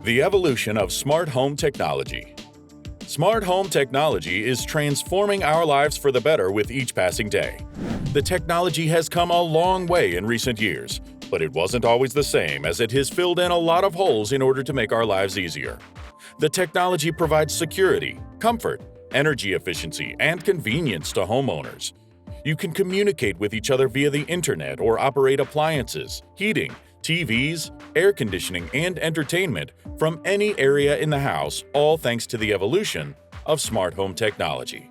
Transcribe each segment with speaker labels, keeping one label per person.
Speaker 1: The evolution of smart home technology. Smart home technology is transforming our lives for the better with each passing day. The technology has come a long way in recent years, but it wasn't always the same, as it has filled in a lot of holes in order to make our lives easier. The technology provides security, comfort, energy efficiency, and convenience to homeowners. You can communicate with each other via the internet or operate appliances, heating, TVs, air conditioning, and entertainment from any area in the house, all thanks to the evolution of smart home technology.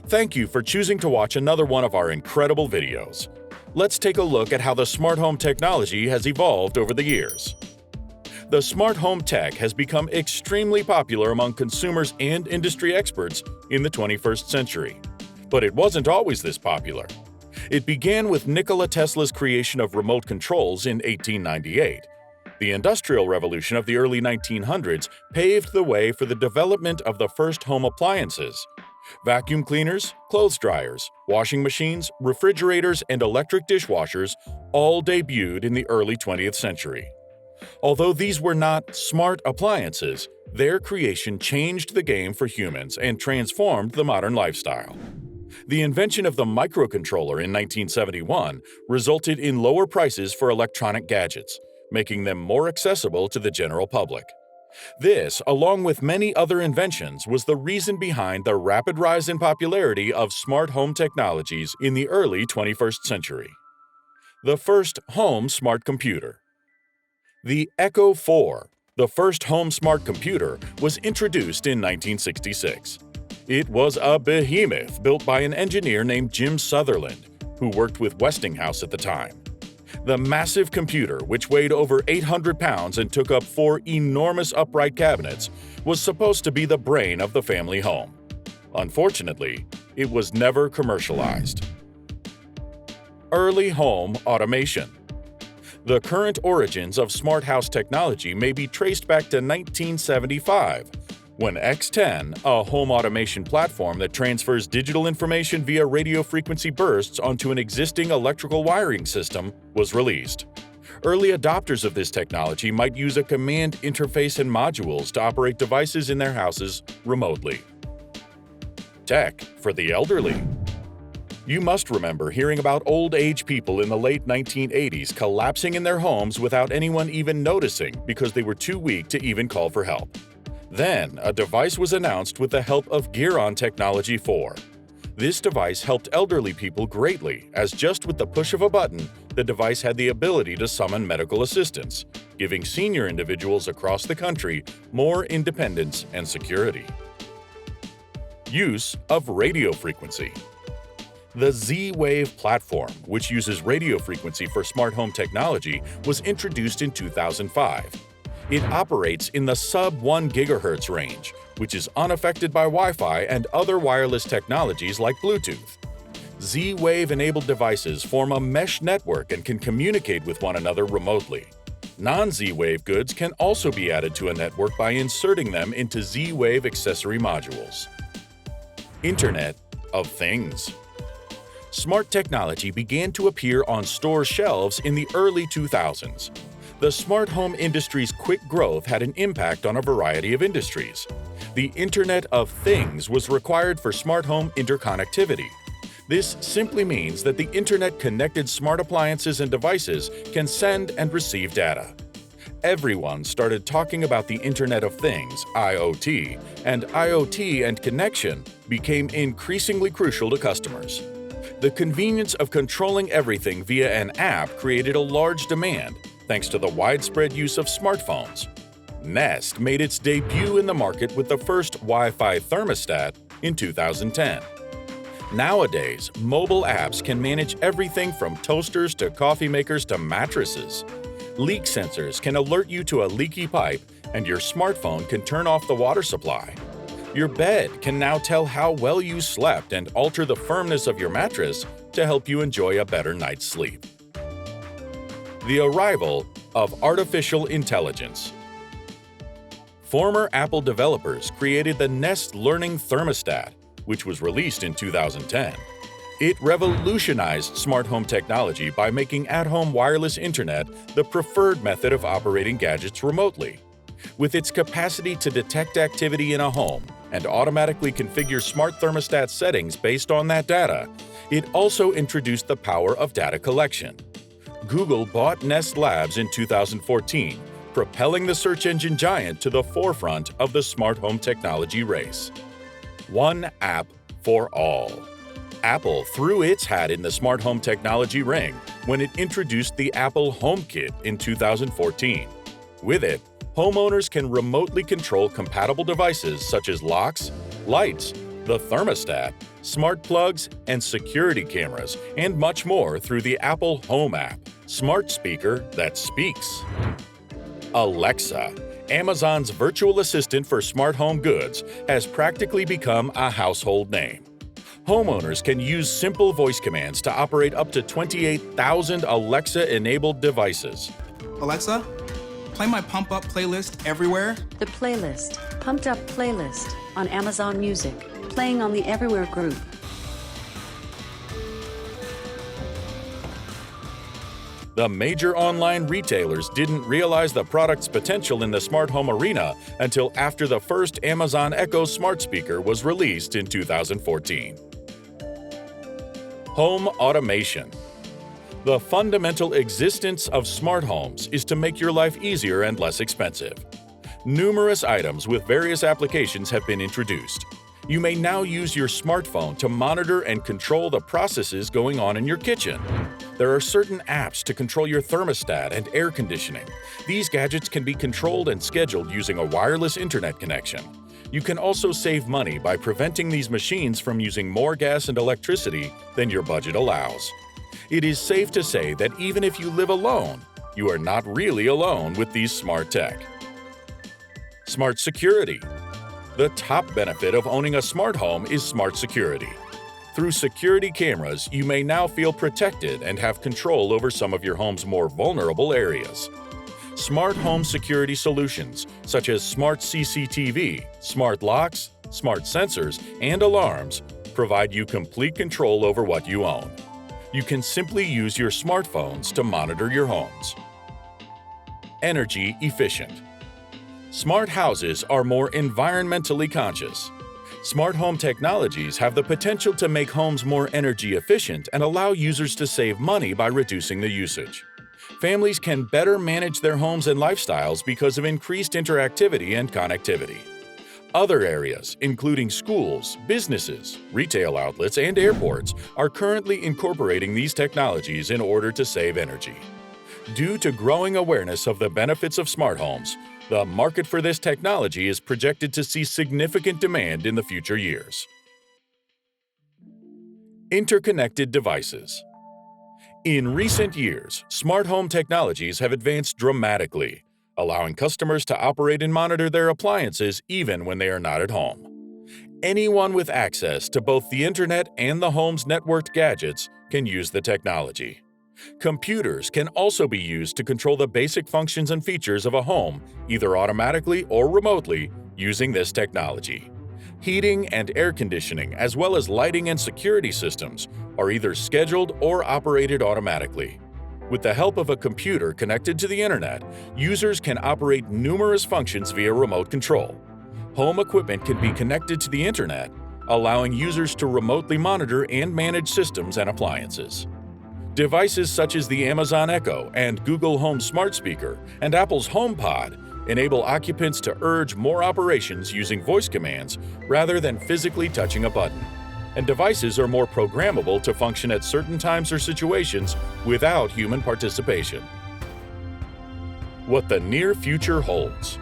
Speaker 1: Thank you for choosing to watch another one of our incredible videos. Let's take a look at how the smart home technology has evolved over the years. The smart home tech has become extremely popular among consumers and industry experts in the 21st century. But it wasn't always this popular. It began with Nikola Tesla's creation of remote controls in 1898. The Industrial Revolution of the early 1900s paved the way for the development of the first home appliances. Vacuum cleaners, clothes dryers, washing machines, refrigerators, and electric dishwashers all debuted in the early 20th century. Although these were not smart appliances, their creation changed the game for humans and transformed the modern lifestyle. The invention of the microcontroller in 1971 resulted in lower prices for electronic gadgets, making them more accessible to the general public. This, along with many other inventions, was the reason behind the rapid rise in popularity of smart home technologies in the early 21st century. The first home smart computer. The Echo 4, the first home smart computer, was introduced in 1966. It was a behemoth built by an engineer named Jim Sutherland, who worked with Westinghouse at the time. The massive computer, which weighed over 800 pounds and took up 4 enormous upright cabinets, was supposed to be the brain of the family home. Unfortunately, it was never commercialized. Early home automation. The current origins of smart house technology may be traced back to 1975, when X10, a home automation platform that transfers digital information via radio frequency bursts onto an existing electrical wiring system, was released. Early adopters of this technology might use a command interface and modules to operate devices in their houses remotely. Tech for the elderly. You must remember hearing about old-age people in the late 1980s collapsing in their homes without anyone even noticing because they were too weak to even call for help. Then, a device was announced with the help of Gear-On Technology 4. This device helped elderly people greatly, as just with the push of a button, the device had the ability to summon medical assistance, giving senior individuals across the country more independence and security. Use of radio frequency. The Z-Wave platform, which uses radio frequency for smart home technology, was introduced in 2005. It operates in the sub-1 GHz range, which is unaffected by Wi-Fi and other wireless technologies like Bluetooth. Z-Wave-enabled devices form a mesh network and can communicate with one another remotely. Non-Z-Wave goods can also be added to a network by inserting them into Z-Wave accessory modules. Internet of Things. Smart technology began to appear on store shelves in the early 2000s. The smart home industry's quick growth had an impact on a variety of industries. The Internet of Things was required for smart home interconnectivity. This simply means that the Internet-connected smart appliances and devices can send and receive data. Everyone started talking about the Internet of Things, IoT, and IoT and connection became increasingly crucial to customers. The convenience of controlling everything via an app created a large demand, thanks to the widespread use of smartphones. Nest made its debut in the market with the first Wi-Fi thermostat in 2010. Nowadays, mobile apps can manage everything from toasters to coffee makers to mattresses. Leak sensors can alert you to a leaky pipe, and your smartphone can turn off the water supply. Your bed can now tell how well you slept and alter the firmness of your mattress to help you enjoy a better night's sleep. The arrival of artificial intelligence. Former Apple developers created the Nest Learning Thermostat, which was released in 2010. It revolutionized smart home technology by making at-home wireless internet the preferred method of operating gadgets remotely. With its capacity to detect activity in a home and automatically configure smart thermostat settings based on that data, it also introduced the power of data collection. Google bought Nest Labs in 2014, propelling the search engine giant to the forefront of the smart home technology race. One app for all. Apple threw its hat in the smart home technology ring when it introduced the Apple HomeKit in 2014. With it, homeowners can remotely control compatible devices such as locks, lights, the thermostat, smart plugs, and security cameras, and much more through the Apple Home app, smart speaker that speaks. Alexa, Amazon's virtual assistant for smart home goods, has practically become a household name. Homeowners can use simple voice commands to operate up to 28,000 Alexa-enabled devices.
Speaker 2: Alexa, play my Pump Up playlist everywhere.
Speaker 3: The playlist, Pumped Up playlist, on Amazon Music, playing on the Everywhere group.
Speaker 1: The major online retailers didn't realize the product's potential in the smart home arena until after the first Amazon Echo smart speaker was released in 2014. Home automation. The fundamental existence of smart homes is to make your life easier and less expensive. Numerous items with various applications have been introduced. You may now use your smartphone to monitor and control the processes going on in your kitchen. There are certain apps to control your thermostat and air conditioning. These gadgets can be controlled and scheduled using a wireless internet connection. You can also save money by preventing these machines from using more gas and electricity than your budget allows. It is safe to say that even if you live alone, you are not really alone with these smart tech. Smart security. The top benefit of owning a smart home is smart security. Through security cameras, you may now feel protected and have control over some of your home's more vulnerable areas. Smart home security solutions, such as smart CCTV, smart locks, smart sensors, and alarms, provide you complete control over what you own. You can simply use your smartphones to monitor your homes. Energy efficient. Smart houses are more environmentally conscious. Smart home technologies have the potential to make homes more energy efficient and allow users to save money by reducing the usage. Families can better manage their homes and lifestyles because of increased interactivity and connectivity. Other areas, including schools, businesses, retail outlets, and airports, are currently incorporating these technologies in order to save energy. Due to growing awareness of the benefits of smart homes, the market for this technology is projected to see significant demand in the future years. Interconnected devices. In recent years, smart home technologies have advanced dramatically, allowing customers to operate and monitor their appliances even when they are not at home. Anyone with access to both the internet and the home's networked gadgets can use the technology. Computers can also be used to control the basic functions and features of a home, either automatically or remotely, using this technology. Heating and air conditioning, as well as lighting and security systems, are either scheduled or operated automatically. With the help of a computer connected to the internet, users can operate numerous functions via remote control. Home equipment can be connected to the internet, allowing users to remotely monitor and manage systems and appliances. Devices such as the Amazon Echo and Google Home Smart Speaker and Apple's HomePod enable occupants to urge more operations using voice commands rather than physically touching a button. And devices are more programmable to function at certain times or situations without human participation. What the near future holds.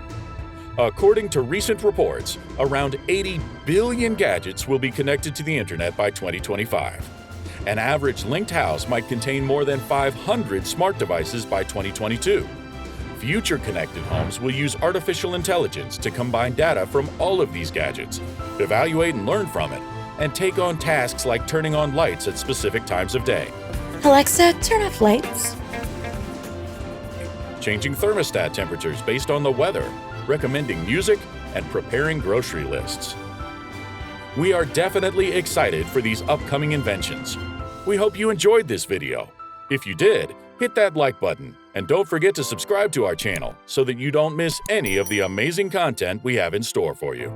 Speaker 1: According to recent reports, around 80 billion gadgets will be connected to the internet by 2025. An average linked house might contain more than 500 smart devices by 2022. Future connected homes will use artificial intelligence to combine data from all of these gadgets, evaluate and learn from it, and take on tasks like turning on lights at specific times of day.
Speaker 4: Alexa, turn off lights.
Speaker 1: Changing thermostat temperatures based on the weather, recommending music, and preparing grocery lists. We are definitely excited for these upcoming inventions. We hope you enjoyed this video. If you did, hit that like button And don't forget to subscribe to our channel so that you don't miss any of the amazing content we have in store for you.